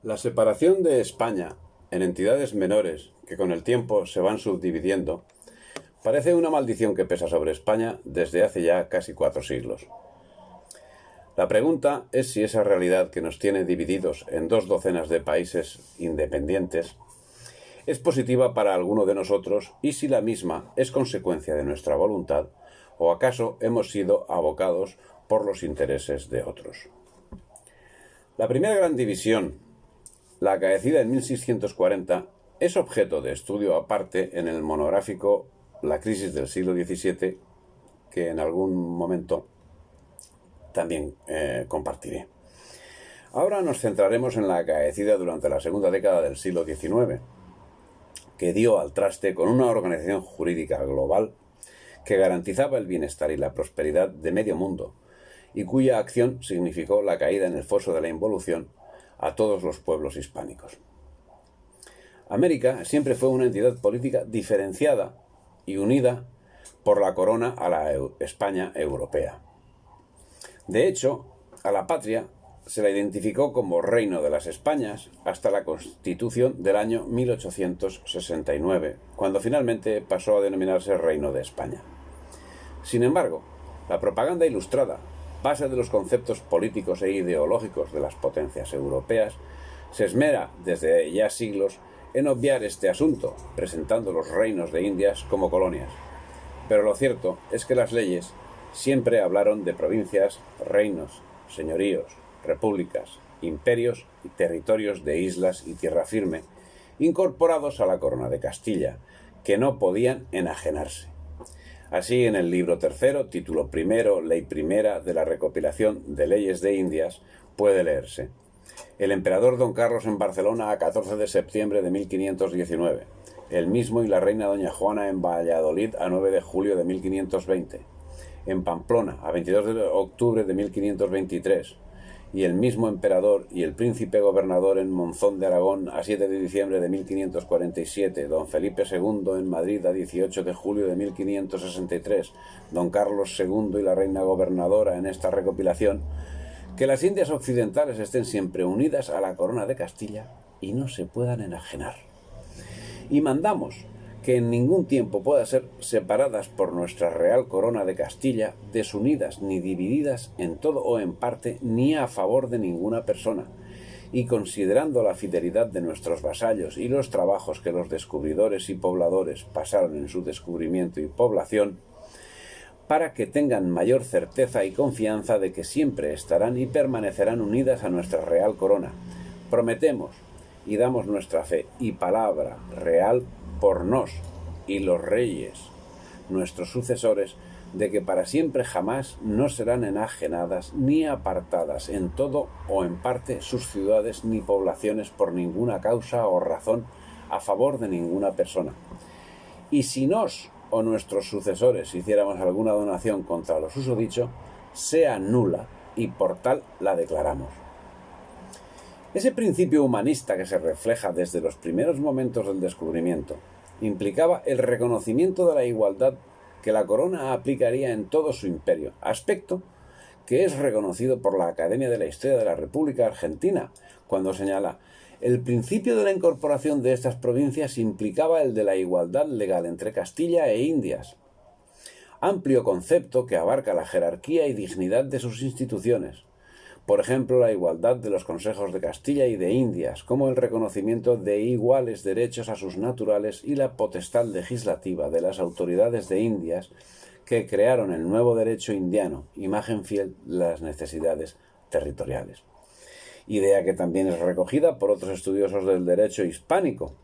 La separación de España en entidades menores que con el tiempo se van subdividiendo parece una maldición que pesa sobre España desde hace ya casi 4 siglos. La pregunta es si esa realidad que nos tiene divididos en 2 docenas de países independientes es positiva para alguno de nosotros y si la misma es consecuencia de nuestra voluntad o acaso hemos sido abocados por los intereses de otros. La primera gran división, la acaecida en 1640, es objeto de estudio aparte en el monográfico La crisis del siglo XVII, que en algún momento también compartiré. Ahora nos centraremos en la acaecida durante la segunda década del siglo XIX, que dio al traste con una organización jurídica global que garantizaba el bienestar y la prosperidad de medio mundo, y cuya acción significó la caída en el foso de la involución a todos los pueblos hispánicos. América siempre fue una entidad política diferenciada y unida por la corona a la España europea. De hecho, a la patria se la identificó como Reino de las Españas hasta la Constitución del año 1869, cuando finalmente pasó a denominarse Reino de España. Sin embargo, la propaganda ilustrada, base de los conceptos políticos e ideológicos de las potencias europeas, se esmera desde ya siglos en obviar este asunto, presentando los reinos de Indias como colonias. Pero lo cierto es que las leyes siempre hablaron de provincias, reinos, señoríos, repúblicas, imperios y territorios de islas y tierra firme, incorporados a la corona de Castilla, que no podían enajenarse. Así, en el libro tercero, título primero, ley primera de la recopilación de leyes de Indias, puede leerse: el emperador Don Carlos en Barcelona a 14 de septiembre de 1519, el mismo y la reina Doña Juana en Valladolid a 9 de julio de 1520, en Pamplona a 22 de octubre de 1523, y el mismo emperador y el príncipe gobernador en Monzón de Aragón a 7 de diciembre de 1547, don Felipe II en Madrid a 18 de julio de 1563, don Carlos II y la reina gobernadora en esta recopilación, que las Indias occidentales estén siempre unidas a la corona de Castilla y no se puedan enajenar. Y mandamos que en ningún tiempo puedan ser separadas por nuestra real corona de Castilla, desunidas ni divididas en todo o en parte, ni a favor de ninguna persona, y considerando la fidelidad de nuestros vasallos y los trabajos que los descubridores y pobladores pasaron en su descubrimiento y población, para que tengan mayor certeza y confianza de que siempre estarán y permanecerán unidas a nuestra real corona. Prometemos y damos nuestra fe y palabra real por nos y los reyes, nuestros sucesores, de que para siempre jamás no serán enajenadas ni apartadas en todo o en parte sus ciudades ni poblaciones por ninguna causa o razón a favor de ninguna persona. Y si nos o nuestros sucesores hiciéramos alguna donación contra lo susodicho, sea nula y por tal la declaramos. Ese principio humanista que se refleja desde los primeros momentos del descubrimiento implicaba el reconocimiento de la igualdad que la corona aplicaría en todo su imperio, aspecto que es reconocido por la Academia de la Historia de la República Argentina, cuando señala: el principio de la incorporación de estas provincias implicaba el de la igualdad legal entre Castilla e Indias, amplio concepto que abarca la jerarquía y dignidad de sus instituciones. Por ejemplo, la igualdad de los consejos de Castilla y de Indias, como el reconocimiento de iguales derechos a sus naturales y la potestad legislativa de las autoridades de Indias, que crearon el nuevo derecho indiano, imagen fiel de las necesidades territoriales. Idea que también es recogida por otros estudiosos del derecho hispánico,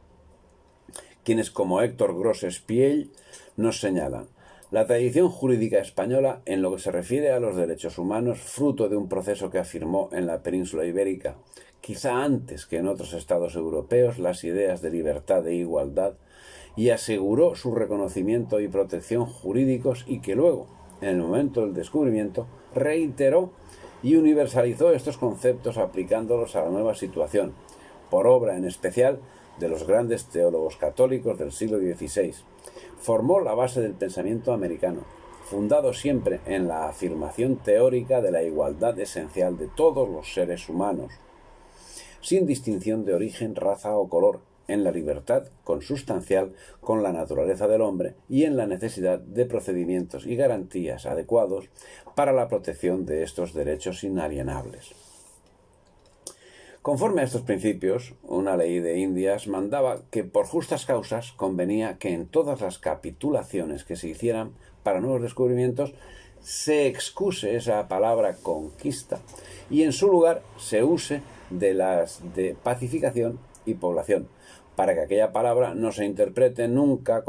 quienes, como Héctor Gros Espiell, nos señalan: la tradición jurídica española, en lo que se refiere a los derechos humanos, fruto de un proceso que afirmó en la península ibérica, quizá antes que en otros estados europeos, las ideas de libertad e igualdad, y aseguró su reconocimiento y protección jurídicos, y que luego, en el momento del descubrimiento, reiteró y universalizó estos conceptos aplicándolos a la nueva situación, por obra en especial de los grandes teólogos católicos del siglo XVI. Formó la base del pensamiento americano, fundado siempre en la afirmación teórica de la igualdad esencial de todos los seres humanos, sin distinción de origen, raza o color, en la libertad consustancial con la naturaleza del hombre y en la necesidad de procedimientos y garantías adecuados para la protección de estos derechos inalienables. Conforme a estos principios, una ley de Indias mandaba que por justas causas convenía que en todas las capitulaciones que se hicieran para nuevos descubrimientos se excuse esa palabra conquista y en su lugar se use de las de pacificación y población, para que aquella palabra no se interprete nunca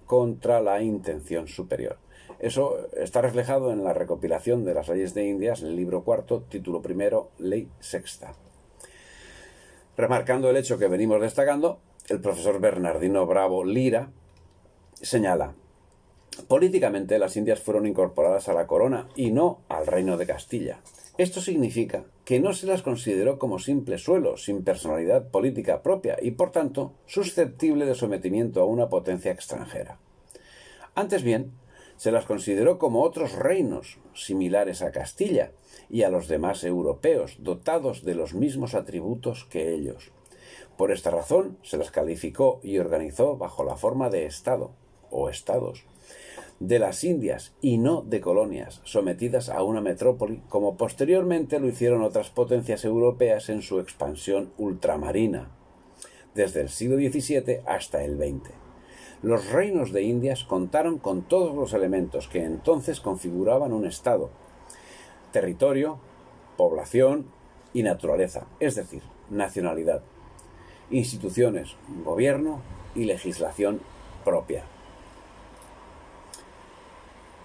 contra la intención superior. Eso está reflejado en la recopilación de las leyes de Indias, en el libro cuarto, título primero, ley sexta. Remarcando el hecho que venimos destacando, el profesor Bernardino Bravo Lira señala: políticamente las Indias fueron incorporadas a la corona y no al reino de Castilla. Esto significa que no se las consideró como simple suelo, sin personalidad política propia y, por tanto, susceptible de sometimiento a una potencia extranjera. Antes bien, se las consideró como otros reinos, similares a Castilla y a los demás europeos, dotados de los mismos atributos que ellos. Por esta razón, se las calificó y organizó bajo la forma de Estado, o estados, de las Indias y no de colonias, sometidas a una metrópoli, como posteriormente lo hicieron otras potencias europeas en su expansión ultramarina, desde el siglo XVII hasta el XX. Los reinos de Indias contaron con todos los elementos que entonces configuraban un Estado: territorio, población y naturaleza, es decir, nacionalidad, instituciones, gobierno y legislación propia.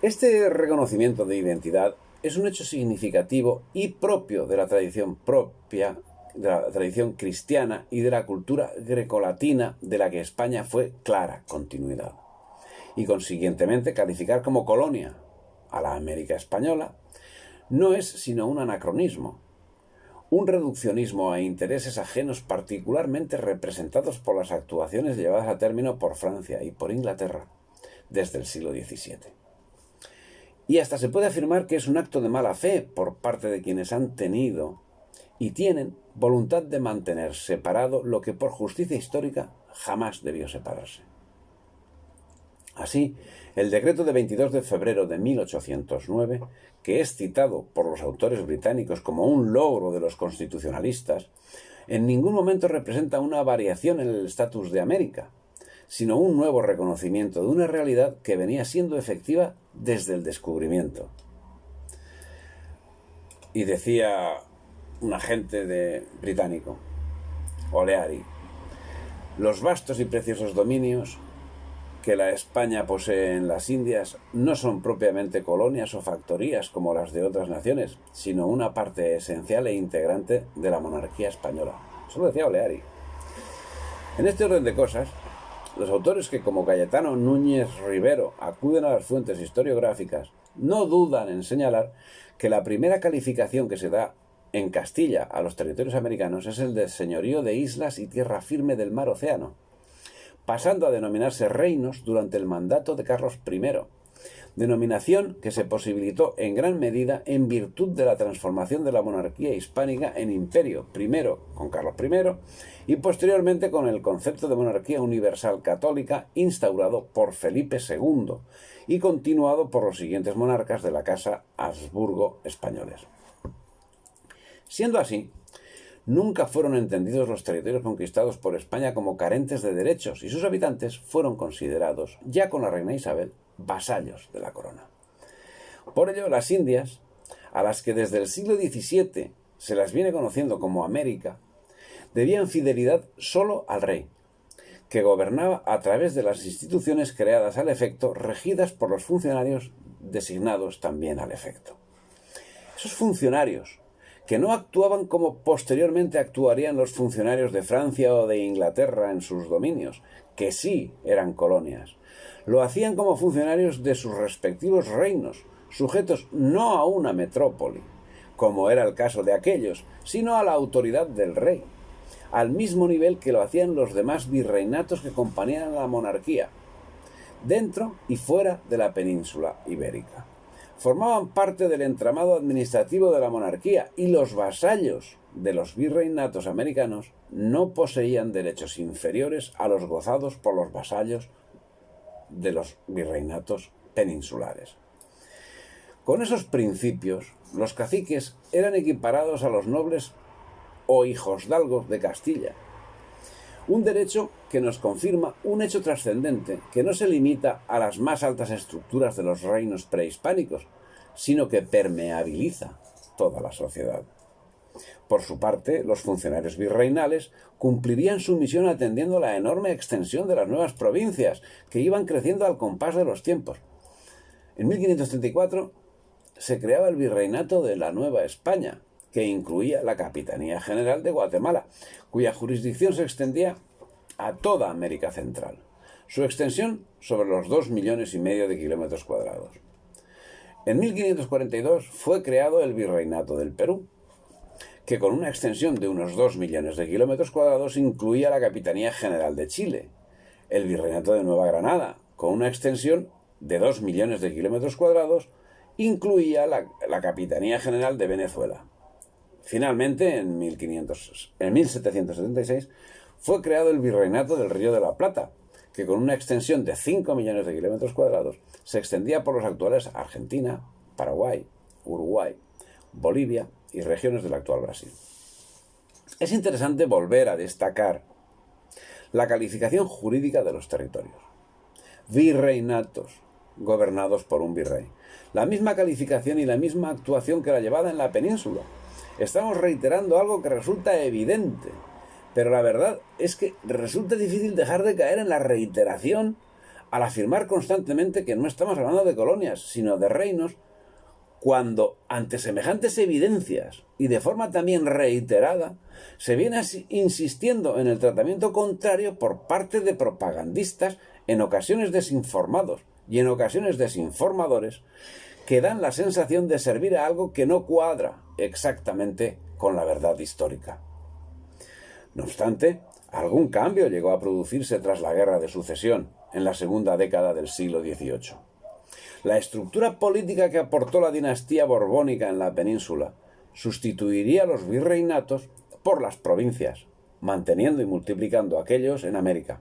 Este reconocimiento de identidad es un hecho significativo y propio de la tradición cristiana y de la cultura grecolatina, de la que España fue clara continuidad. Y consiguientemente calificar como colonia a la América española no es sino un anacronismo, un reduccionismo a intereses ajenos particularmente representados por las actuaciones llevadas a término por Francia y por Inglaterra desde el siglo XVII. Y hasta se puede afirmar que es un acto de mala fe por parte de quienes han tenido y tienen voluntad de mantener separado lo que por justicia histórica jamás debió separarse. Así, el decreto de 22 de febrero de 1809, que es citado por los autores británicos como un logro de los constitucionalistas, en ningún momento representa una variación en el estatus de América, sino un nuevo reconocimiento de una realidad que venía siendo efectiva desde el descubrimiento. Y decía un agente británico, O'Leary: los vastos y preciosos dominios que la España posee en las Indias no son propiamente colonias o factorías como las de otras naciones, sino una parte esencial e integrante de la monarquía española. Eso lo decía O'Leary. En este orden de cosas, los autores que, como Cayetano Núñez Rivero, acuden a las fuentes historiográficas, no dudan en señalar que la primera calificación que se da en Castilla a los territorios americanos es el de señorío de islas y tierra firme del mar Océano, pasando a denominarse reinos durante el mandato de Carlos I, denominación que se posibilitó en gran medida en virtud de la transformación de la monarquía hispánica en imperio, primero con Carlos I y posteriormente con el concepto de monarquía universal católica instaurado por Felipe II y continuado por los siguientes monarcas de la Casa Habsburgo españoles. Siendo así, nunca fueron entendidos los territorios conquistados por España como carentes de derechos y sus habitantes fueron considerados, ya con la reina Isabel, vasallos de la corona. Por ello, las Indias, a las que desde el siglo XVII se las viene conociendo como América, debían fidelidad solo al rey, que gobernaba a través de las instituciones creadas al efecto, regidas por los funcionarios designados también al efecto. Esos funcionarios, que no actuaban como posteriormente actuarían los funcionarios de Francia o de Inglaterra en sus dominios, que sí eran colonias, lo hacían como funcionarios de sus respectivos reinos, sujetos no a una metrópoli, como era el caso de aquellos, sino a la autoridad del rey, al mismo nivel que lo hacían los demás virreinatos que acompañaban a la monarquía, dentro y fuera de la península ibérica. Formaban parte del entramado administrativo de la monarquía y los vasallos de los virreinatos americanos no poseían derechos inferiores a los gozados por los vasallos de los virreinatos peninsulares. Con esos principios, los caciques eran equiparados a los nobles o hijosdalgos de Castilla. Un derecho que nos confirma un hecho trascendente que no se limita a las más altas estructuras de los reinos prehispánicos, sino que permeabiliza toda la sociedad. Por su parte, los funcionarios virreinales cumplirían su misión atendiendo la enorme extensión de las nuevas provincias, que iban creciendo al compás de los tiempos. En 1534 se creaba el Virreinato de la Nueva España, que incluía la Capitanía General de Guatemala, cuya jurisdicción se extendía a toda América Central. Su extensión sobre los 2,5 millones de kilómetros cuadrados. En 1542 fue creado el Virreinato del Perú, que con una extensión de unos 2 millones de kilómetros cuadrados incluía la Capitanía General de Chile, el Virreinato de Nueva Granada, con una extensión de 2 millones de kilómetros cuadrados, incluía la Capitanía General de Venezuela. Finalmente, en 1776, fue creado el Virreinato del Río de la Plata, que con una extensión de 5 millones de kilómetros cuadrados se extendía por los actuales Argentina, Paraguay, Uruguay, Bolivia y regiones del actual Brasil. Es interesante volver a destacar la calificación jurídica de los territorios. Virreinatos, gobernados por un virrey. La misma calificación y la misma actuación que la llevada en la península. Estamos reiterando algo que resulta evidente, pero la verdad es que resulta difícil dejar de caer en la reiteración al afirmar constantemente que no estamos hablando de colonias, sino de reinos, cuando ante semejantes evidencias y de forma también reiterada se viene insistiendo en el tratamiento contrario por parte de propagandistas, en ocasiones desinformados y en ocasiones desinformadores, que dan la sensación de servir a algo que no cuadra exactamente con la verdad histórica. No obstante, algún cambio llegó a producirse tras la Guerra de Sucesión, en la segunda década del siglo XVIII. La estructura política que aportó la dinastía borbónica en la península sustituiría los virreinatos por las provincias, manteniendo y multiplicando aquellos en América.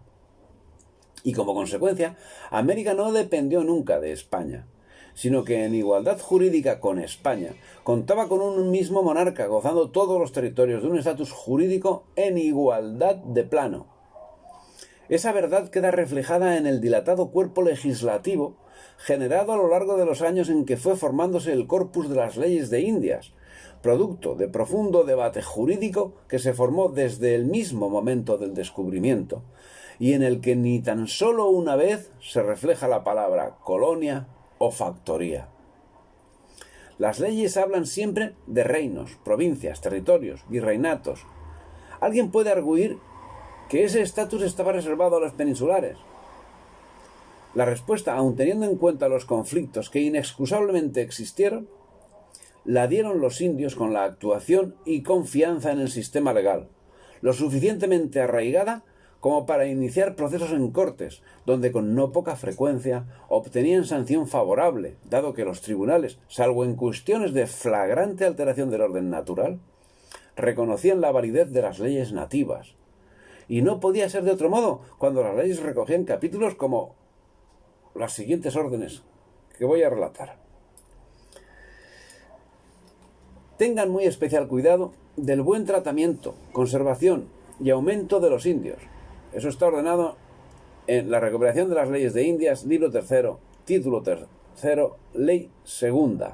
Y como consecuencia, América no dependió nunca de España, sino que en igualdad jurídica con España contaba con un mismo monarca gozando todos los territorios de un estatus jurídico en igualdad de plano. Esa verdad queda reflejada en el dilatado cuerpo legislativo generado a lo largo de los años en que fue formándose el corpus de las leyes de Indias, producto de profundo debate jurídico que se formó desde el mismo momento del descubrimiento, y en el que ni tan solo una vez se refleja la palabra colonia o factoría. Las leyes hablan siempre de reinos, provincias, territorios, virreinatos. ¿Alguien puede arguir que ese estatus estaba reservado a los peninsulares? La respuesta, aun teniendo en cuenta los conflictos que inexcusablemente existieron, la dieron los indios con la actuación y confianza en el sistema legal, lo suficientemente arraigada como para iniciar procesos en cortes, donde con no poca frecuencia obtenían sanción favorable, dado que los tribunales, salvo en cuestiones de flagrante alteración del orden natural, reconocían la validez de las leyes nativas. Y no podía ser de otro modo cuando las leyes recogían capítulos como las siguientes órdenes que voy a relatar. Tengan muy especial cuidado del buen tratamiento, conservación y aumento de los indios. Eso está ordenado en la recuperación de las leyes de Indias, libro 3, título 3, ley 2.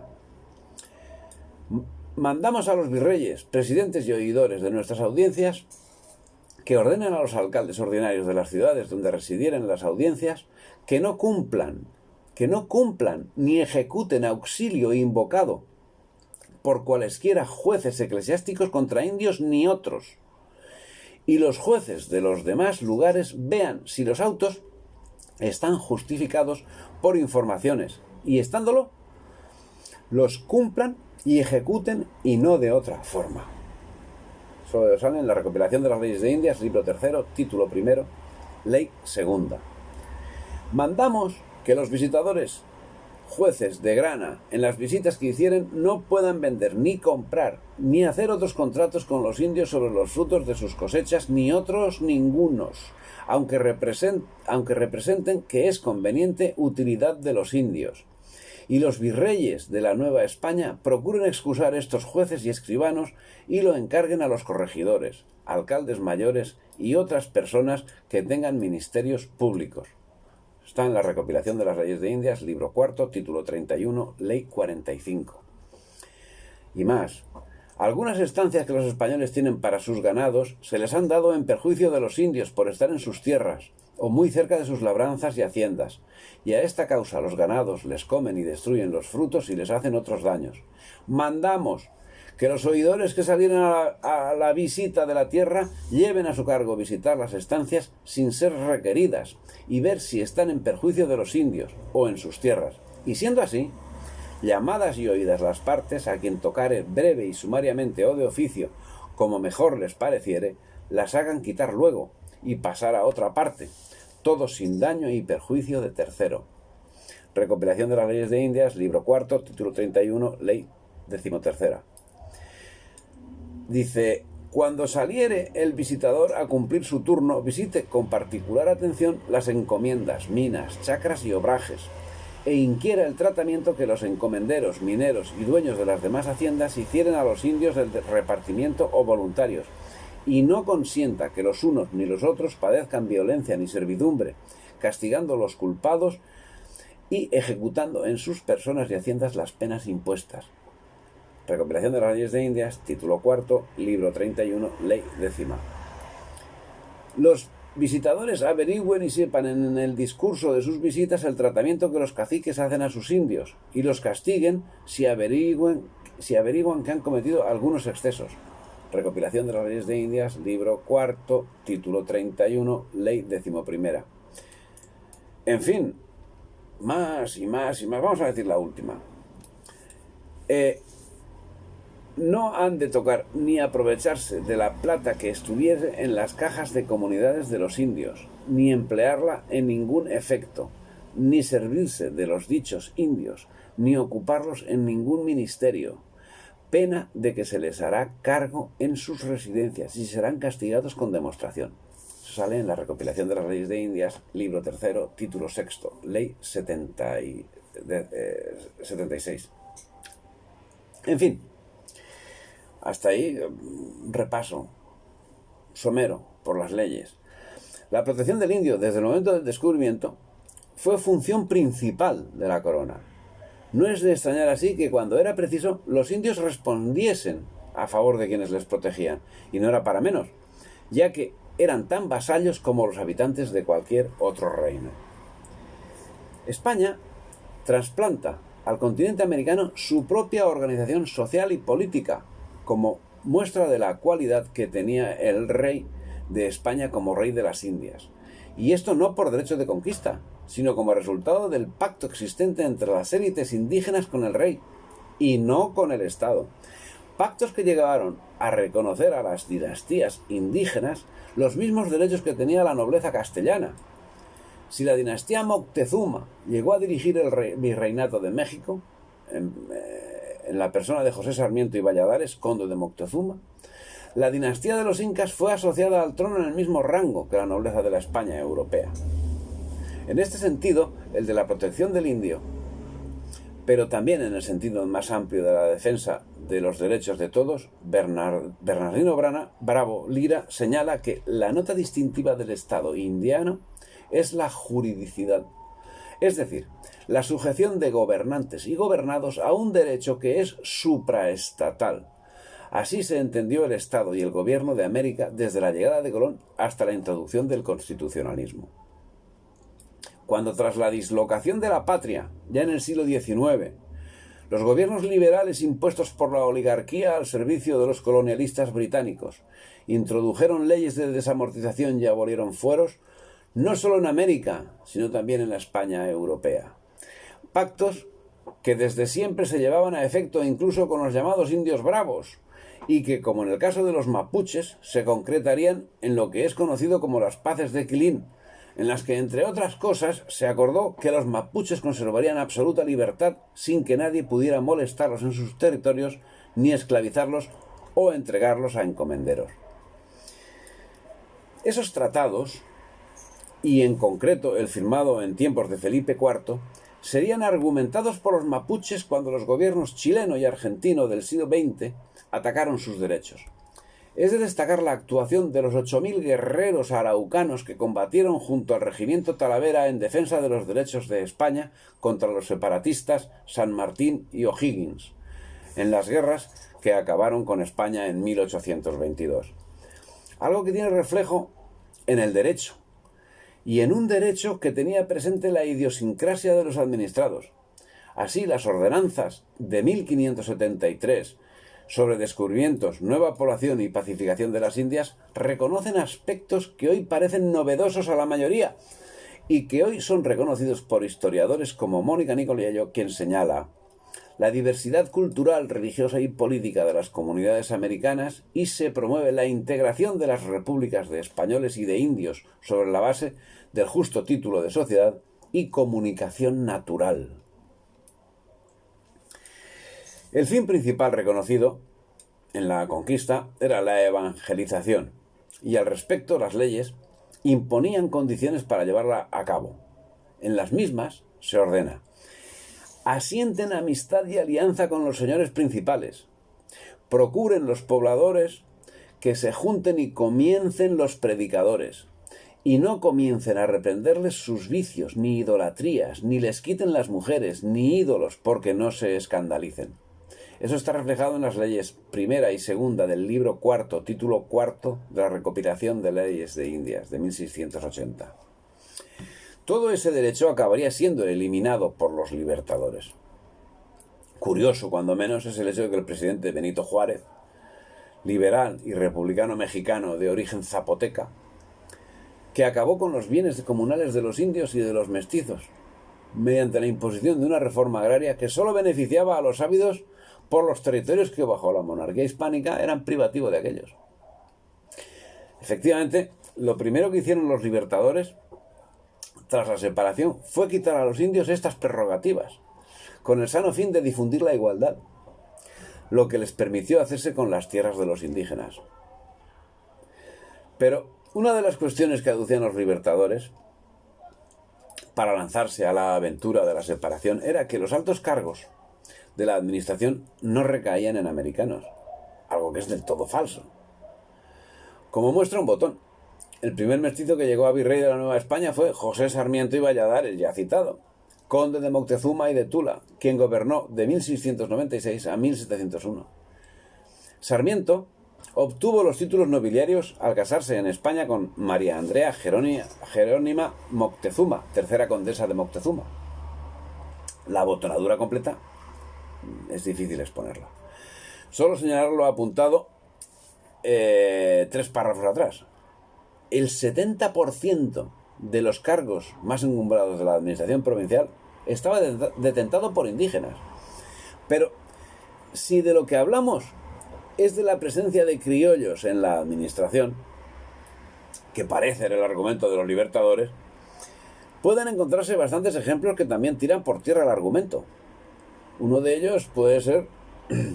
Mandamos a los virreyes, presidentes y oidores de nuestras audiencias que ordenen a los alcaldes ordinarios de las ciudades donde residieren las audiencias que no cumplan ni ejecuten auxilio invocado por cualesquiera jueces eclesiásticos contra indios ni otros. Y los jueces de los demás lugares vean si los autos están justificados por informaciones y, estándolo, los cumplan y ejecuten y no de otra forma. Eso sale en la recopilación de las leyes de Indias, libro 3, título 1, ley 2. Mandamos que los visitadores jueces de grana en las visitas que hicieren no puedan vender ni comprar ni hacer otros contratos con los indios sobre los frutos de sus cosechas ni otros ningunos, aunque representen que es conveniente utilidad de los indios. Y los virreyes de la Nueva España procuren excusar estos jueces y escribanos y lo encarguen a los corregidores, alcaldes mayores y otras personas que tengan ministerios públicos. Está en la recopilación de las leyes de Indias, libro cuarto, título 31, ley 45. Y más, algunas estancias que los españoles tienen para sus ganados se les han dado en perjuicio de los indios por estar en sus tierras o muy cerca de sus labranzas y haciendas, y a esta causa los ganados les comen y destruyen los frutos y les hacen otros daños. Mandamos que los oidores que salieran a la visita de la tierra lleven a su cargo visitar las estancias sin ser requeridas y ver si están en perjuicio de los indios o en sus tierras. Y siendo así, llamadas y oídas las partes, a quien tocare breve y sumariamente o de oficio, como mejor les pareciere, las hagan quitar luego y pasar a otra parte, todo sin daño y perjuicio de tercero. Recopilación de las leyes de Indias, libro cuarto, título 31, ley 13ª. Dice: cuando saliere el visitador a cumplir su turno, visite con particular atención las encomiendas, minas, chacras y obrajes, e inquiera el tratamiento que los encomenderos, mineros y dueños de las demás haciendas hicieren a los indios del repartimiento o voluntarios, y no consienta que los unos ni los otros padezcan violencia ni servidumbre, castigando los culpados y ejecutando en sus personas y haciendas las penas impuestas. Recopilación de las leyes de Indias, título cuarto, libro 31, ley 10ª. Los visitadores averigüen y sepan en el discurso de sus visitas el tratamiento que los caciques hacen a sus indios y los castiguen si averiguan que han cometido algunos excesos. Recopilación de las leyes de Indias, libro cuarto, título 31, ley 11ª. En fin, más y más y más. Vamos a decir la última. No han de tocar ni aprovecharse de la plata que estuviese en las cajas de comunidades de los indios, ni emplearla en ningún efecto, ni servirse de los dichos indios, ni ocuparlos en ningún ministerio, pena de que se les hará cargo en sus residencias y serán castigados con demostración. Sale en la recopilación de las leyes de Indias, libro tercero, título sexto, ley 76. En fin, hasta ahí repaso somero por las leyes. La protección del indio desde el momento del descubrimiento fue función principal de la corona. No es de extrañar así que cuando era preciso los indios respondiesen a favor de quienes les protegían, y no era para menos, ya que eran tan vasallos como los habitantes de cualquier otro reino. España trasplanta al continente americano su propia organización social y política, como muestra de la cualidad que tenía el rey de España como rey de las Indias. Y esto no por derecho de conquista, sino como resultado del pacto existente entre las élites indígenas con el rey, y no con el Estado. Pactos que llegaron a reconocer a las dinastías indígenas los mismos derechos que tenía la nobleza castellana. Si la dinastía Moctezuma llegó a dirigir el virreinato de México, en la persona de José Sarmiento y Valladares, conde de Moctezuma, la dinastía de los incas fue asociada al trono en el mismo rango que la nobleza de la España europea. En este sentido, el de la protección del indio, pero también en el sentido más amplio de la defensa de los derechos de todos, Bernardino Bravo Lira señala que la nota distintiva del Estado indiano es la juridicidad, es decir, la sujeción de gobernantes y gobernados a un derecho que es supraestatal. Así se entendió el Estado y el gobierno de América desde la llegada de Colón hasta la introducción del constitucionalismo. Cuando tras la dislocación de la patria, ya en el siglo XIX, los gobiernos liberales impuestos por la oligarquía al servicio de los colonialistas británicos introdujeron leyes de desamortización y abolieron fueros, no solo en América, sino también en la España europea. Pactos que desde siempre se llevaban a efecto incluso con los llamados indios bravos, y que, como en el caso de los mapuches, se concretarían en lo que es conocido como las Paces de Quilín, en las que, entre otras cosas, se acordó que los mapuches conservarían absoluta libertad sin que nadie pudiera molestarlos en sus territorios ni esclavizarlos o entregarlos a encomenderos. Esos tratados, y en concreto el firmado en tiempos de Felipe IV, serían argumentados por los mapuches cuando los gobiernos chileno y argentino del siglo XX atacaron sus derechos. Es de destacar la actuación de los 8.000 guerreros araucanos que combatieron junto al regimiento Talavera en defensa de los derechos de España contra los separatistas San Martín y O'Higgins, en las guerras que acabaron con España en 1822. Algo que tiene reflejo en el derecho, y en un derecho que tenía presente la idiosincrasia de los administrados. Así, las ordenanzas de 1573 sobre descubrimientos, nueva población y pacificación de las Indias reconocen aspectos que hoy parecen novedosos a la mayoría y que hoy son reconocidos por historiadores como Mónica Nicolello, quien señala la diversidad cultural, religiosa y política de las comunidades americanas, y se promueve la integración de las repúblicas de españoles y de indios sobre la base del justo título de sociedad y comunicación natural. El fin principal reconocido en la conquista era la evangelización, y al respecto las leyes imponían condiciones para llevarla a cabo. En las mismas se ordena: asienten amistad y alianza con los señores principales, procuren los pobladores que se junten y comiencen los predicadores, y no comiencen a reprenderles sus vicios, ni idolatrías, ni les quiten las mujeres, ni ídolos, porque no se escandalicen. Eso está reflejado en las leyes primera y segunda del libro cuarto, título cuarto de la recopilación de leyes de Indias, de 1680. Todo ese derecho acabaría siendo eliminado por los libertadores. Curioso, cuando menos, es el hecho de que el presidente Benito Juárez, liberal y republicano mexicano de origen zapoteca, que acabó con los bienes comunales de los indios y de los mestizos, mediante la imposición de una reforma agraria que solo beneficiaba a los ávidos por los territorios que bajo la monarquía hispánica eran privativos de aquellos. Efectivamente, lo primero que hicieron los libertadores tras la separación fue quitar a los indios estas prerrogativas, con el sano fin de difundir la igualdad, lo que les permitió hacerse con las tierras de los indígenas. Pero una de las cuestiones que aducían los libertadores para lanzarse a la aventura de la separación era que los altos cargos de la administración no recaían en americanos, algo que es del todo falso. Como muestra un botón, el primer mestizo que llegó a virrey de la Nueva España fue José Sarmiento y Valladares, ya citado, conde de Moctezuma y de Tula, quien gobernó de 1696 a 1701. Sarmiento obtuvo los títulos nobiliarios al casarse en España con María Andrea Jerónima Moctezuma, tercera condesa de Moctezuma. La botonadura completa es difícil exponerla. Solo señalar lo apuntado 3 párrafos atrás. El 70% de los cargos más encumbrados de la administración provincial estaba detentado por indígenas. Pero si de lo que hablamos es de la presencia de criollos en la administración, que parece el argumento de los libertadores, pueden encontrarse bastantes ejemplos que también tiran por tierra el argumento. Uno de ellos puede ser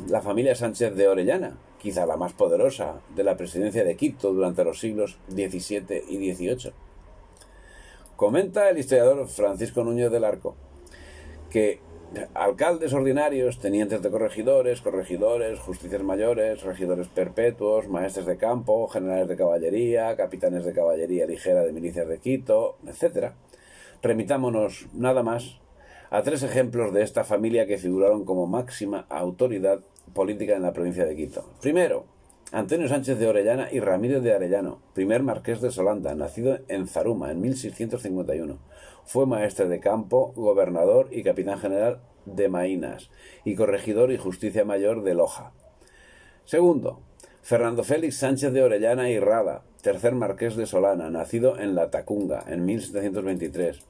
la familia Sánchez de Orellana, quizá la más poderosa de la presidencia de Quito durante los siglos XVII y XVIII. Comenta el historiador Francisco Núñez del Arco que alcaldes ordinarios, tenientes de corregidores, justicias mayores, regidores perpetuos, maestres de campo, generales de caballería, capitanes de caballería ligera de milicias de Quito, etc. Remitámonos nada más a 3 ejemplos de esta familia que figuraron como máxima autoridad política en la provincia de Quito. Primero, Antonio Sánchez de Orellana y Ramírez de Arellano, primer marqués de Solanda, nacido en Zaruma en 1651. Fue maestre de campo, gobernador y capitán general de Maínas, y corregidor y justicia mayor de Loja. Segundo, Fernando Félix Sánchez de Orellana y Rada, tercer marqués de Solana, nacido en La Tacunga en 1723.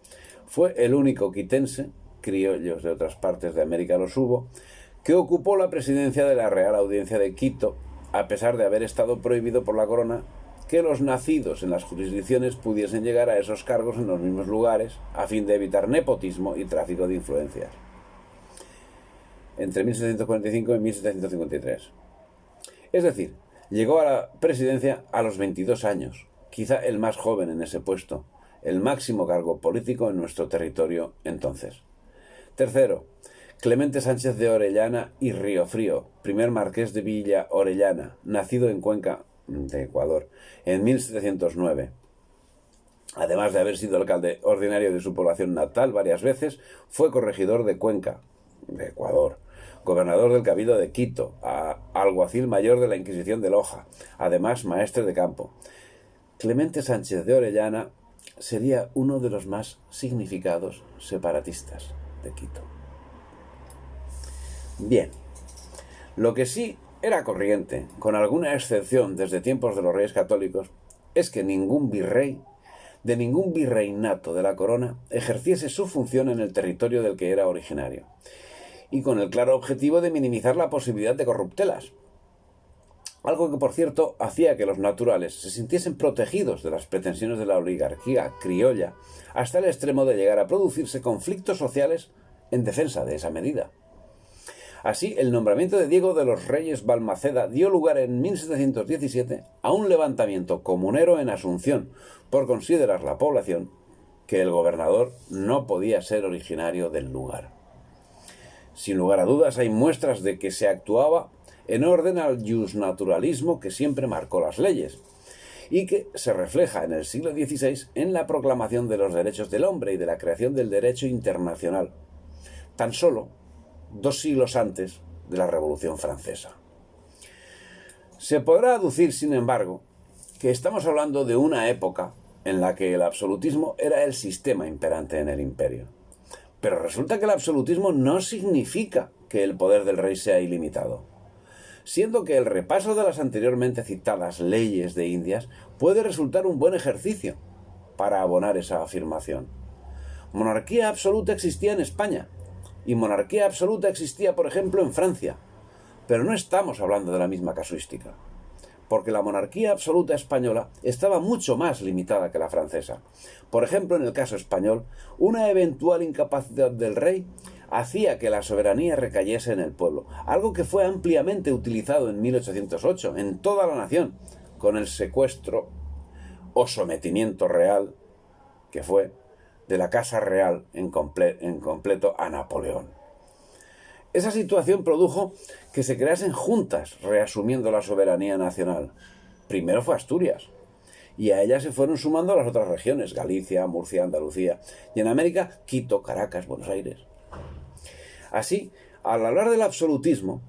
Fue el único quitense, criollos de otras partes de América los hubo, que ocupó la presidencia de la Real Audiencia de Quito, a pesar de haber estado prohibido por la corona que los nacidos en las jurisdicciones pudiesen llegar a esos cargos en los mismos lugares, a fin de evitar nepotismo y tráfico de influencias. Entre 1745 y 1753. Es decir, llegó a la presidencia a los 22 años, quizá el más joven en ese puesto, el máximo cargo político en nuestro territorio entonces. Tercero, Clemente Sánchez de Orellana y Riofrío, primer marqués de Villa Orellana, nacido en Cuenca, de Ecuador, en 1709. Además de haber sido alcalde ordinario de su población natal varias veces, fue corregidor de Cuenca, de Ecuador, gobernador del Cabildo de Quito, alguacil mayor de la Inquisición de Loja, además maestre de campo. Clemente Sánchez de Orellana sería uno de los más significados separatistas de Quito. Bien, lo que sí era corriente, con alguna excepción desde tiempos de los reyes católicos, es que ningún virrey de ningún virreinato de la corona ejerciese su función en el territorio del que era originario, y con el claro objetivo de minimizar la posibilidad de corruptelas. Algo que, por cierto, hacía que los naturales se sintiesen protegidos de las pretensiones de la oligarquía criolla, hasta el extremo de llegar a producirse conflictos sociales en defensa de esa medida. Así, el nombramiento de Diego de los Reyes Balmaceda dio lugar en 1717 a un levantamiento comunero en Asunción, por considerar la población que el gobernador no podía ser originario del lugar. Sin lugar a dudas, hay muestras de que se actuaba en orden al justnaturalismo que siempre marcó las leyes, y que se refleja en el siglo XVI en la proclamación de los derechos del hombre y de la creación del derecho internacional, tan solo 2 siglos antes de la Revolución Francesa. Se podrá aducir, sin embargo, que estamos hablando de una época en la que el absolutismo era el sistema imperante en el imperio. Pero resulta que el absolutismo no significa que el poder del rey sea ilimitado, siendo que el repaso de las anteriormente citadas leyes de Indias puede resultar un buen ejercicio para abonar esa afirmación. Monarquía absoluta existía en España, y monarquía absoluta existía, por ejemplo, en Francia, pero no estamos hablando de la misma casuística, porque la monarquía absoluta española estaba mucho más limitada que la francesa. Por ejemplo, en el caso español, una eventual incapacidad del rey hacía que la soberanía recayese en el pueblo, algo que fue ampliamente utilizado en 1808 en toda la nación, con el secuestro o sometimiento real, que fue de la Casa Real en completo a Napoleón. Esa situación produjo que se creasen juntas reasumiendo la soberanía nacional. Primero fue Asturias, y a ellas se fueron sumando las otras regiones, Galicia, Murcia, Andalucía, y en América, Quito, Caracas, Buenos Aires. Así, al hablar del absolutismo,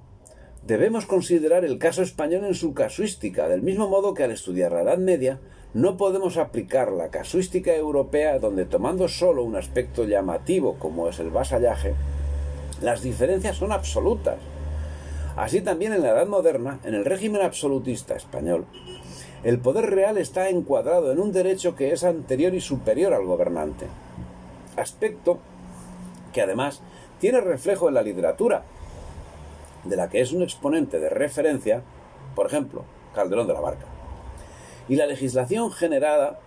debemos considerar el caso español en su casuística, del mismo modo que al estudiar la Edad Media, no podemos aplicar la casuística europea donde, tomando solo un aspecto llamativo como es el vasallaje, las diferencias son absolutas. Así también en la Edad Moderna, en el régimen absolutista español, el poder real está encuadrado en un derecho que es anterior y superior al gobernante, aspecto que además tiene reflejo en la literatura, de la que es un exponente de referencia, por ejemplo, Calderón de la Barca. Y la legislación generada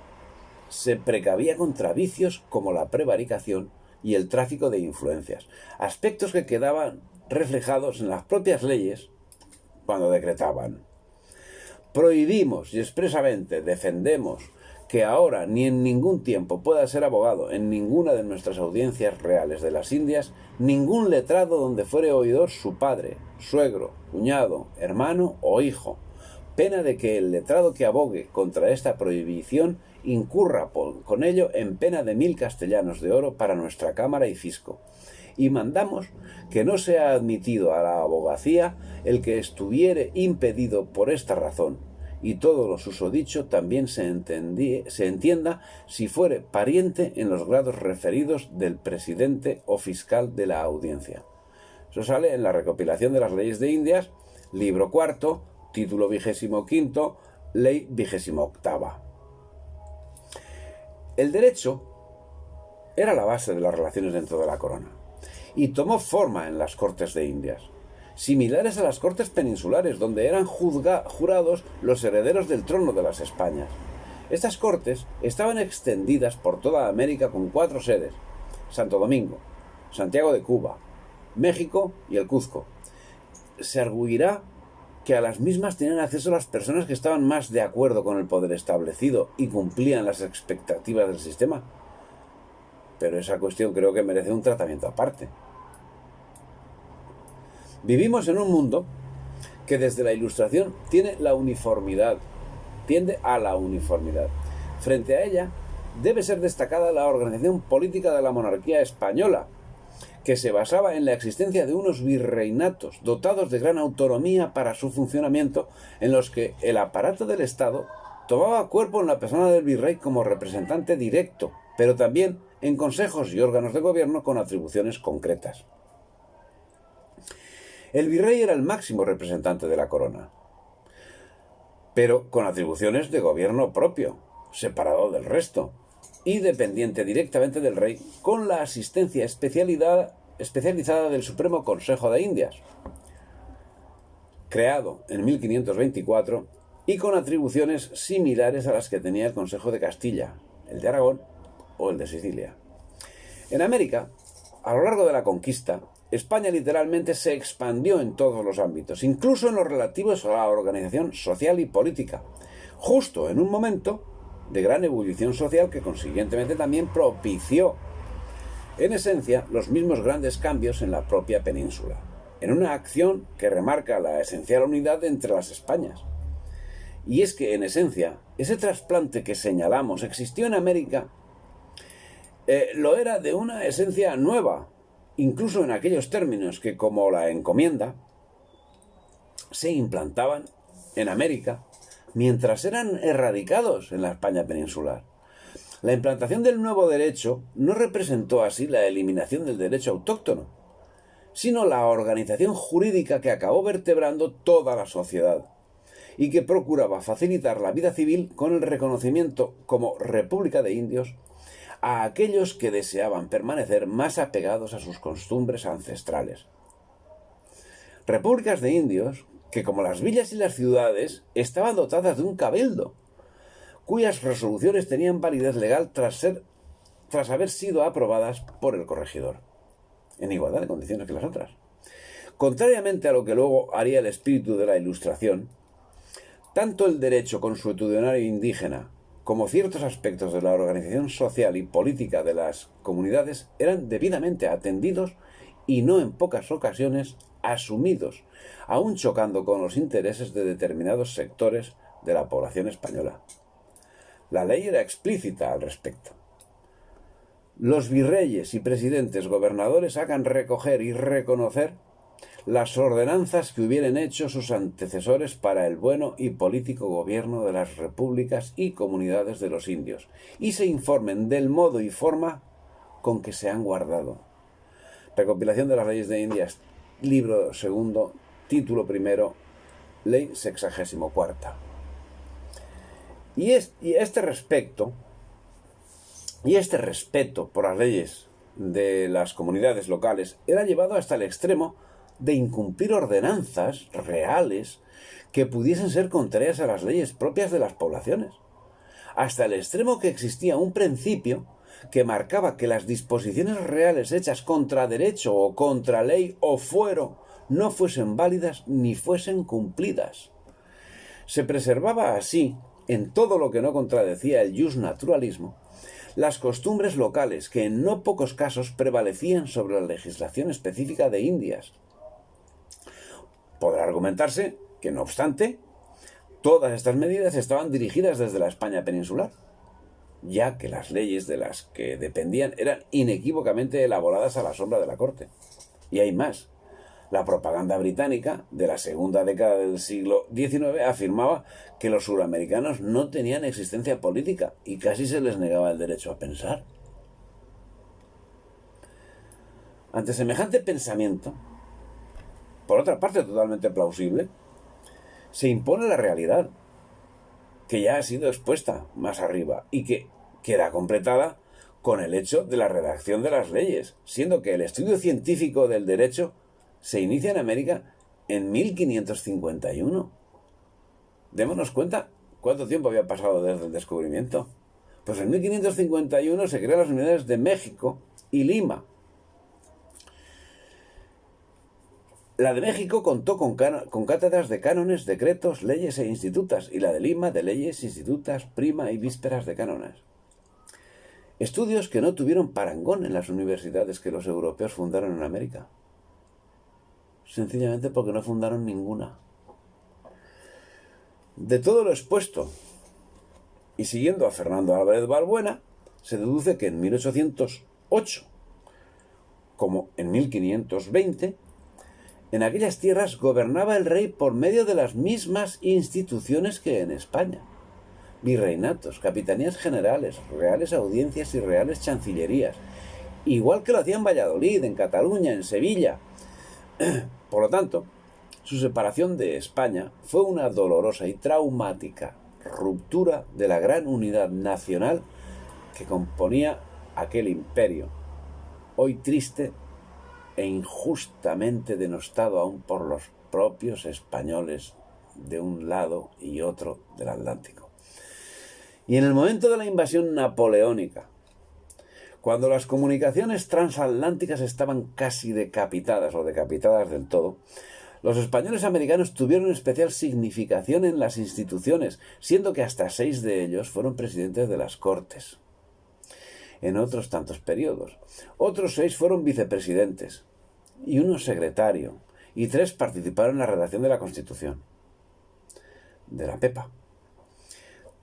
se precavía contra vicios como la prevaricación y el tráfico de influencias, aspectos que quedaban reflejados en las propias leyes cuando decretaban. Prohibimos y expresamente defendemos que ahora ni en ningún tiempo pueda ser abogado en ninguna de nuestras audiencias reales de las Indias ningún letrado donde fuere oidor su padre, suegro, cuñado, hermano o hijo, pena de que el letrado que abogue contra esta prohibición incurra con ello en pena de 1000 castellanos de oro para nuestra cámara y fisco. Y mandamos que no sea admitido a la abogacía el que estuviere impedido por esta razón, y todo lo susodicho también se entienda si fuere pariente en los grados referidos del presidente o fiscal de la audiencia. Eso sale en la recopilación de las leyes de Indias, libro 4, título 25, ley 28. El derecho era la base de las relaciones dentro de la corona, y tomó forma en las Cortes de Indias, similares a las Cortes peninsulares, donde eran jurados los herederos del trono de las Españas. Estas cortes estaban extendidas por toda América con 4 sedes: Santo Domingo, Santiago de Cuba, México y el Cuzco. Se arguirá que a las mismas tenían acceso las personas que estaban más de acuerdo con el poder establecido y cumplían las expectativas del sistema, pero esa cuestión creo que merece un tratamiento aparte. Vivimos en un mundo que desde la Ilustración tiende a la uniformidad. Frente a ella debe ser destacada la organización política de la monarquía española, que se basaba en la existencia de unos virreinatos dotados de gran autonomía para su funcionamiento, en los que el aparato del Estado tomaba cuerpo en la persona del virrey como representante directo, pero también en consejos y órganos de gobierno con atribuciones concretas. El virrey era el máximo representante de la corona, pero con atribuciones de gobierno propio, separado del resto, y dependiente directamente del rey, con la asistencia especializada del Supremo Consejo de Indias, creado en 1524, y con atribuciones similares a las que tenía el Consejo de Castilla, el de Aragón o el de Sicilia. En América, a lo largo de la conquista, España literalmente se expandió en todos los ámbitos, incluso en los relativos a la organización social y política, justo en un momento de gran ebullición social que consiguientemente también propició, en esencia, los mismos grandes cambios en la propia península, en una acción que remarca la esencial unidad entre las Españas. Y es que, en esencia, ese trasplante que señalamos existió en América, lo era de una esencia nueva, incluso en aquellos términos que, como la encomienda, se implantaban en América, mientras eran erradicados en la España peninsular. La implantación del nuevo derecho no representó así la eliminación del derecho autóctono, sino la organización jurídica que acabó vertebrando toda la sociedad y que procuraba facilitar la vida civil con el reconocimiento como República de Indios a aquellos que deseaban permanecer más apegados a sus costumbres ancestrales. Repúblicas de indios que, como las villas y las ciudades, estaban dotadas de un cabildo, cuyas resoluciones tenían validez legal tras haber sido aprobadas por el corregidor, en igualdad de condiciones que las otras. Contrariamente a lo que luego haría el espíritu de la Ilustración, tanto el derecho consuetudinario indígena como ciertos aspectos de la organización social y política de las comunidades eran debidamente atendidos y no en pocas ocasiones asumidos, aún chocando con los intereses de determinados sectores de la población española. La ley era explícita al respecto. Los virreyes y presidentes gobernadores hagan recoger y reconocer las ordenanzas que hubieran hecho sus antecesores para el bueno y político gobierno de las repúblicas y comunidades de los indios, y se informen del modo y forma con que se han guardado. Recopilación de las leyes de Indias, libro segundo, título primero, ley 64. Y este respeto por las leyes de las comunidades locales era llevado hasta el extremo de incumplir ordenanzas reales que pudiesen ser contrarias a las leyes propias de las poblaciones, hasta el extremo que existía un principio que marcaba que las disposiciones reales hechas contra derecho o contra ley o fuero no fuesen válidas ni fuesen cumplidas. Se preservaba así, en todo lo que no contradecía el justnaturalismo, las costumbres locales que en no pocos casos prevalecían sobre la legislación específica de Indias. Podrá argumentarse que, no obstante, todas estas medidas estaban dirigidas desde la España peninsular, ya que las leyes de las que dependían eran inequívocamente elaboradas a la sombra de la corte. Y hay más. La propaganda británica de la segunda década del siglo XIX afirmaba que los suramericanos no tenían existencia política y casi se les negaba el derecho a pensar. Ante semejante pensamiento, por otra parte totalmente plausible, se impone la realidad, que ya ha sido expuesta más arriba y que queda completada con el hecho de la redacción de las leyes, siendo que el estudio científico del derecho se inicia en América en 1551. Démonos cuenta cuánto tiempo había pasado desde el descubrimiento. Pues en 1551 se crean las unidades de México y Lima. La de México contó con cátedras de cánones, decretos, leyes e institutas, y la de Lima de leyes, institutas, prima y vísperas de cánones. Estudios que no tuvieron parangón en las universidades que los europeos fundaron en América. Sencillamente porque no fundaron ninguna. De todo lo expuesto, y siguiendo a Fernando Álvarez Balbuena, se deduce que en 1808, como en 1520, en aquellas tierras gobernaba el rey por medio de las mismas instituciones que en España. Virreinatos, capitanías generales, reales audiencias y reales chancillerías, igual que lo hacía en Valladolid, en Cataluña, en Sevilla. Por lo tanto, su separación de España fue una dolorosa y traumática ruptura de la gran unidad nacional que componía aquel imperio, hoy triste e injustamente denostado aún por los propios españoles de un lado y otro del Atlántico. Y en el momento de la invasión napoleónica, cuando las comunicaciones transatlánticas estaban casi decapitadas o decapitadas del todo, los españoles americanos tuvieron especial significación en las instituciones, siendo que hasta 6 de ellos fueron presidentes de las Cortes. En otros tantos periodos. Otros 6 fueron vicepresidentes, y 1 secretario, y 3 participaron en la redacción de la Constitución, de la Pepa.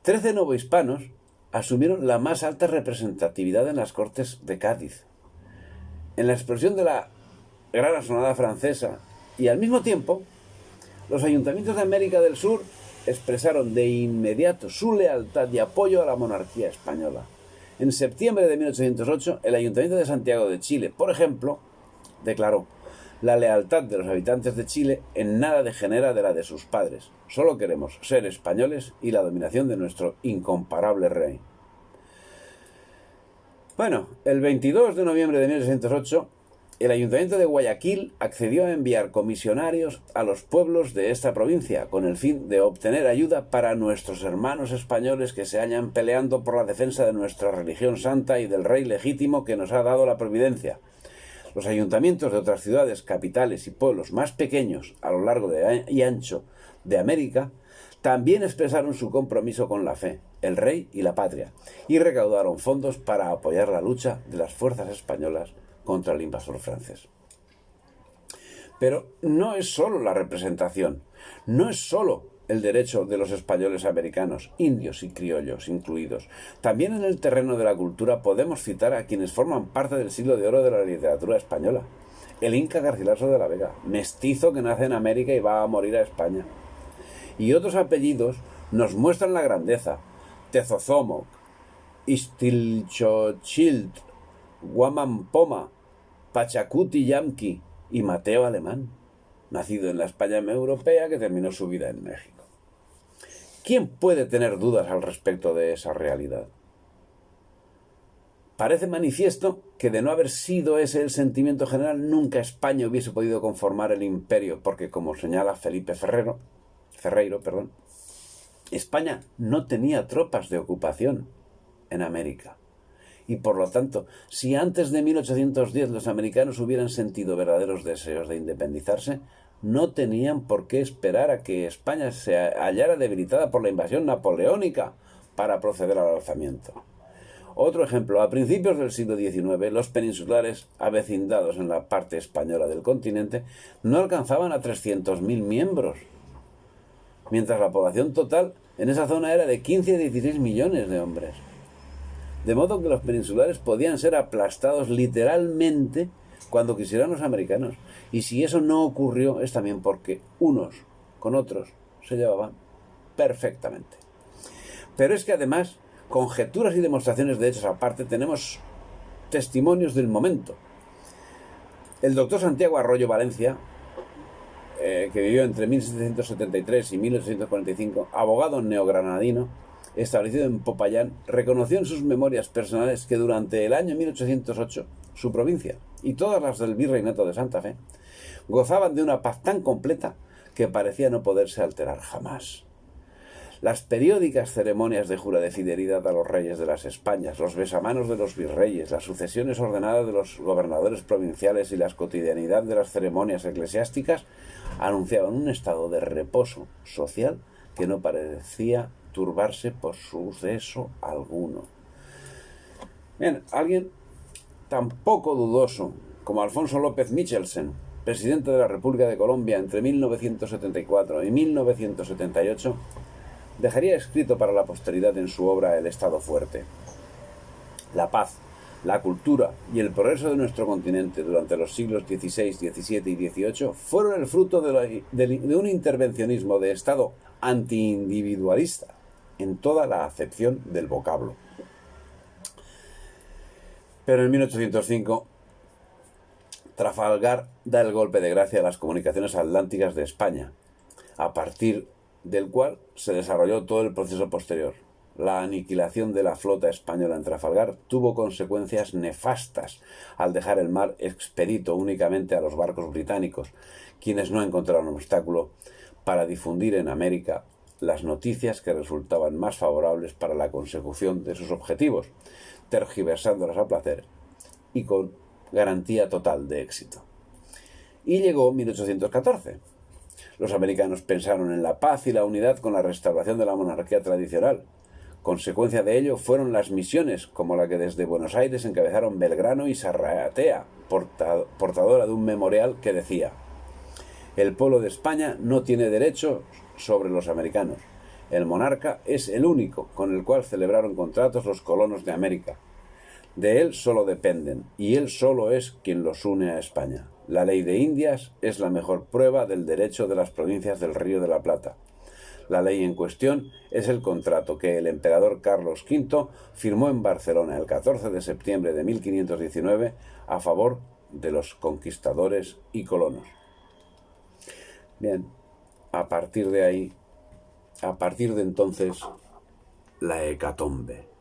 13 novohispanos asumieron la más alta representatividad en las Cortes de Cádiz. En la explosión de la Gran Asonada Francesa, y al mismo tiempo, los ayuntamientos de América del Sur expresaron de inmediato su lealtad y apoyo a la monarquía española. En septiembre de 1808, el Ayuntamiento de Santiago de Chile, por ejemplo, declaró: la lealtad de los habitantes de Chile en nada degenera de la de sus padres. Solo queremos ser españoles y la dominación de nuestro incomparable rey. Bueno, el 22 de noviembre de 1808, el Ayuntamiento de Guayaquil accedió a enviar comisionarios a los pueblos de esta provincia con el fin de obtener ayuda para nuestros hermanos españoles que se hallan peleando por la defensa de nuestra religión santa y del rey legítimo que nos ha dado la providencia. Los ayuntamientos de otras ciudades, capitales y pueblos más pequeños a lo largo y ancho de América también expresaron su compromiso con la fe, el rey y la patria, y recaudaron fondos para apoyar la lucha de las fuerzas españolas contra el invasor francés. Pero no es solo la representación, no es solo el derecho de los españoles americanos, indios y criollos incluidos. También en el terreno de la cultura podemos citar a quienes forman parte del siglo de oro de la literatura española. El Inca Garcilaso de la Vega, mestizo que nace en América y va a morir a España. Y otros apellidos nos muestran la grandeza: Tezozomoc, Ixtlilxochitl, Guamampoma, Pachacuti Yamqui y Mateo Alemán, nacido en la España europea que terminó su vida en México. ¿Quién puede tener dudas al respecto de esa realidad? Parece manifiesto que de no haber sido ese el sentimiento general, nunca España hubiese podido conformar el imperio, porque, como señala Felipe Ferreiro, España no tenía tropas de ocupación en América. Y por lo tanto, si antes de 1810 los americanos hubieran sentido verdaderos deseos de independizarse, no tenían por qué esperar a que España se hallara debilitada por la invasión napoleónica para proceder al alzamiento. Otro ejemplo: a principios del siglo XIX, los peninsulares avecindados en la parte española del continente no alcanzaban a 300.000 miembros, mientras la población total en esa zona era de 15 a 16 millones de hombres. De modo que los peninsulares podían ser aplastados literalmente cuando quisieran los americanos. Y si eso no ocurrió, es también porque unos con otros se llevaban perfectamente. Pero es que además, conjeturas y demostraciones de hechos aparte, tenemos testimonios del momento. El doctor Santiago Arroyo Valencia, que vivió entre 1773 y 1845, abogado neogranadino, establecido en Popayán, reconoció en sus memorias personales que durante el año 1808 su provincia, y todas las del Virreinato de Santa Fe, gozaban de una paz tan completa que parecía no poderse alterar jamás. Las periódicas ceremonias de jura de fidelidad a los reyes de las Españas, los besamanos de los virreyes, las sucesiones ordenadas de los gobernadores provinciales y la cotidianidad de las ceremonias eclesiásticas anunciaban un estado de reposo social que no parecía turbarse por suceso alguno. Bien, alguien tan poco dudoso como Alfonso López Michelsen, presidente de la República de Colombia entre 1974 y 1978, dejaría escrito para la posteridad en su obra El Estado Fuerte: la paz, la cultura y el progreso de nuestro continente durante los siglos XVI, XVII y XVIII fueron el fruto de un intervencionismo de Estado antiindividualista en toda la acepción del vocablo. Pero en 1805, Trafalgar da el golpe de gracia a las comunicaciones atlánticas de España, a partir del cual se desarrolló todo el proceso posterior. La aniquilación de la flota española en Trafalgar tuvo consecuencias nefastas al dejar el mar expedito únicamente a los barcos británicos, quienes no encontraron obstáculo para difundir en América las noticias que resultaban más favorables para la consecución de sus objetivos, tergiversándolas a placer y con garantía total de éxito. Y llegó 1814. Los americanos pensaron en la paz y la unidad con la restauración de la monarquía tradicional. Consecuencia de ello fueron las misiones, como la que desde Buenos Aires encabezaron Belgrano y Sarratea, portadora de un memorial que decía: el pueblo de España no tiene derecho sobre los americanos. El monarca es el único con el cual celebraron contratos los colonos de América. De él solo dependen, y él solo es quien los une a España. La ley de Indias es la mejor prueba del derecho de las provincias del Río de la Plata. La ley en cuestión es el contrato que el emperador Carlos V firmó en Barcelona el 14 de septiembre de 1519 a favor de los conquistadores y colonos. Bien, a partir de entonces, la hecatombe.